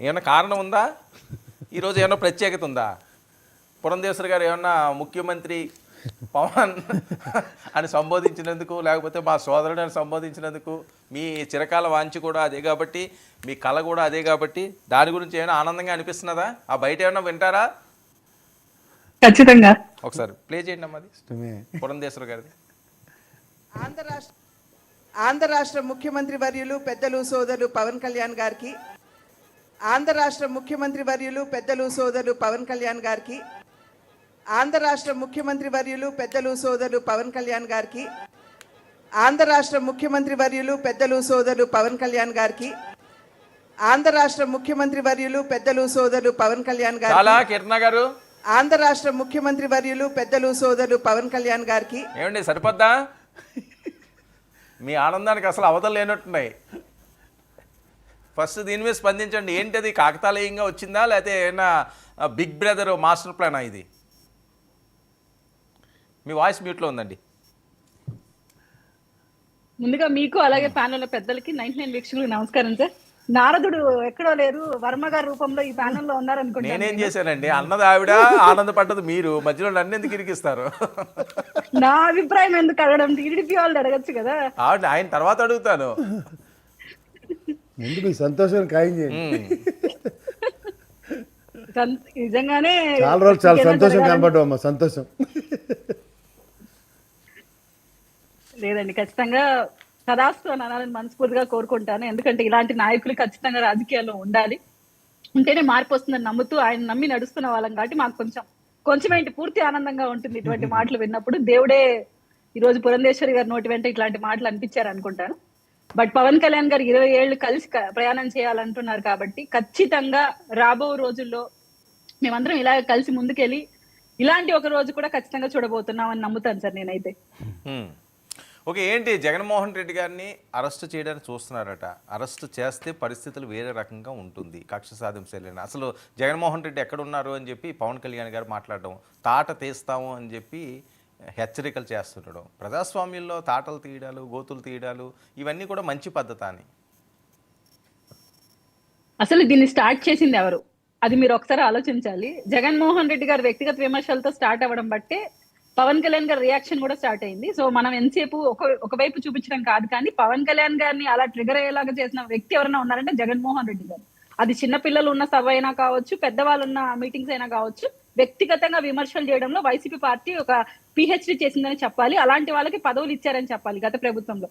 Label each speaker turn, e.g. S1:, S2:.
S1: ఏమన్నా కారణం ఉందా? ఈరోజు ఏమన్నా ప్రత్యేకత ఉందా? పురంధేశ్వరి గారు ఏమన్నా ముఖ్యమంత్రి పవన్ అని సంబోధించినందుకు, లేకపోతే మా సోదరుడు అని సంబోధించినందుకు మీ చిరకాల వాంఛ కూడా అదే కాబట్టి, మీ కళ కూడా అదే కాబట్టి దాని గురించి ఏమైనా ఆనందంగా అనిపిస్తున్నదా? ఆ బయట ఏమన్నా వింటారా?
S2: ఖచ్చితంగా
S1: ఒకసారి ప్లే చేయండి అమ్మది పురంధేశ్వరి గారిది.
S3: ఆంధ్ర రాష్ట్ర ముఖ్యమంత్రి వర్యులు పెద్దలు సోదరులు పవన్ కళ్యాణ్ గారికి, ఆంధ్ర రాష్ట్ర ముఖ్యమంత్రి వర్యులు పెద్దలు సోదరులు పవన్ కళ్యాణ్ గారికి, ఆంధ్ర రాష్ట్ర ముఖ్యమంత్రి వర్యులు పెద్దలు సోదరులు పవన్ కళ్యాణ్ గారికి, ఆంధ్ర రాష్ట్ర ముఖ్యమంత్రి వర్యులు పెద్దలు సోదరులు పవన్ కళ్యాణ్ గారికి, ఆంధ్ర రాష్ట్ర ముఖ్యమంత్రి వర్యులు పెద్దలు సోదరులు పవన్ కళ్యాణ్
S1: చాలా
S3: గారికి,
S1: కీర్తన గారు
S3: ఆంధ్ర రాష్ట్ర ముఖ్యమంత్రి వర్యులు పెద్దలు సోదరులు పవన్ కళ్యాణ్ గారికి.
S1: ఏమండి సరిపోద్దా? మీ ఆనందానికి అసలు అవతలు లేనట్టున్నాయి. ఫస్ట్ దీని మీద స్పందించండి. ఏంటది, కాకతాళీయంగా వచ్చిందా లేకపోతే ఏమైనా బిగ్ బ్రదర్ మాస్టర్ ప్లానా ఇది? మీ వాయిస్ మ్యూట్లో ఉందండి.
S2: ముందుగా మీకు అలాగే ప్యానెల్ పెద్దలకి 99 వీక్షకులకు నమస్కారం సార్. నారదుడు ఎక్కడో లేరు, వర్మ గారి రూపంలో ఈ ప్యానెల్ లో ఉన్నారనుకుంటా.
S1: నేనేం చేశానండి? అన్నది ఆవిడ, ఆనందపడ్డది మీరు. మధ్యలో నన్ను ఎందుకు ఇరికిస్తారు?
S2: నా అభిప్రాయం ఎందుకు అడగడం, టీడీపీ వాళ్ళు అడగచ్చు కదా.
S1: ఆవిడ ఆయన తర్వాత అడుగుతాను.
S4: ముందు మీ సంతోషం ఖాయం చేయండి.
S2: నిజంగానే
S4: చాలా రోజులు చాలా సంతోషం కనబడ్డామ్మా. సంతోషం
S2: లేదండి, ఖచ్చితంగా కదాస్తు అని అనాలని మనస్ఫూర్తిగా కోరుకుంటాను. ఎందుకంటే ఇలాంటి నాయకులు ఖచ్చితంగా రాజకీయాల్లో ఉండాలి, ఉంటేనే మార్పు వస్తుందని నమ్ముతూ ఆయన నమ్మి నడుస్తున్న వాళ్ళం కాబట్టి మాకు కొంచెం ఏంటి పూర్తి ఆనందంగా ఉంటుంది ఇటువంటి మాటలు విన్నప్పుడు. దేవుడే ఈరోజు పురంధేశ్వరి గారి నోటి వెంట ఇట్లాంటి మాటలు అనిపించారు అనుకుంటాను. బట్ పవన్ కళ్యాణ్ గారు 20 ఏళ్ళు కలిసి ప్రయాణం చేయాలంటున్నారు కాబట్టి ఖచ్చితంగా రాబో రోజుల్లో మేమందరం ఇలా కలిసి ముందుకెళ్ళి ఇలాంటి ఒక రోజు కూడా ఖచ్చితంగా చూడబోతున్నామని నమ్ముతాను సార్ నేనైతే.
S1: ఓకే, ఏంటి జగన్మోహన్ రెడ్డి గారిని అరెస్ట్ చేయడానికి చూస్తున్నారట. అరెస్ట్ చేస్తే పరిస్థితులు వేరే రకంగా ఉంటుంది, కక్ష సాధించలేని. అసలు జగన్మోహన్ రెడ్డి ఎక్కడున్నారు అని చెప్పి పవన్ కళ్యాణ్ గారు మాట్లాడడం, తాట తీస్తాము అని చెప్పి హెచ్చరికలు చేస్తుండడం, ప్రజాస్వామ్యంలో తాటలు తీయడాలు, గోతులు తీయడాలు ఇవన్నీ కూడా మంచి పద్ధతి అని.
S2: అసలు దీన్ని స్టార్ట్ చేసింది ఎవరు, అది మీరు ఒకసారి ఆలోచించాలి. జగన్మోహన్ రెడ్డి గారు వ్యక్తిగత విమర్శలతో స్టార్ట్ అవ్వడం బట్టే పవన్ కళ్యాణ్ గారి రియాక్షన్ కూడా స్టార్ట్ అయింది. సో మనం ఎంతసేపు ఒకవైపు చూపించడం కాదు, కానీ పవన్ కళ్యాణ్ గారిని అలా ట్రిగర్ అయ్యేలాగా చేసిన వ్యక్తి ఎవరైనా ఉన్నారంటే జగన్మోహన్ రెడ్డి గారు. అది చిన్నపిల్లలు ఉన్న సభ అయినా కావచ్చు, పెద్దవాళ్ళు ఉన్న మీటింగ్స్ అయినా కావచ్చు, వ్యక్తిగతంగా విమర్శలు చేయడంలో వైసీపీ పార్టీ ఒక పిహెచ్డి చేసిందని చెప్పాలి. అలాంటి వాళ్ళకి పదవులు ఇచ్చారని చెప్పాలి గత ప్రభుత్వంలో.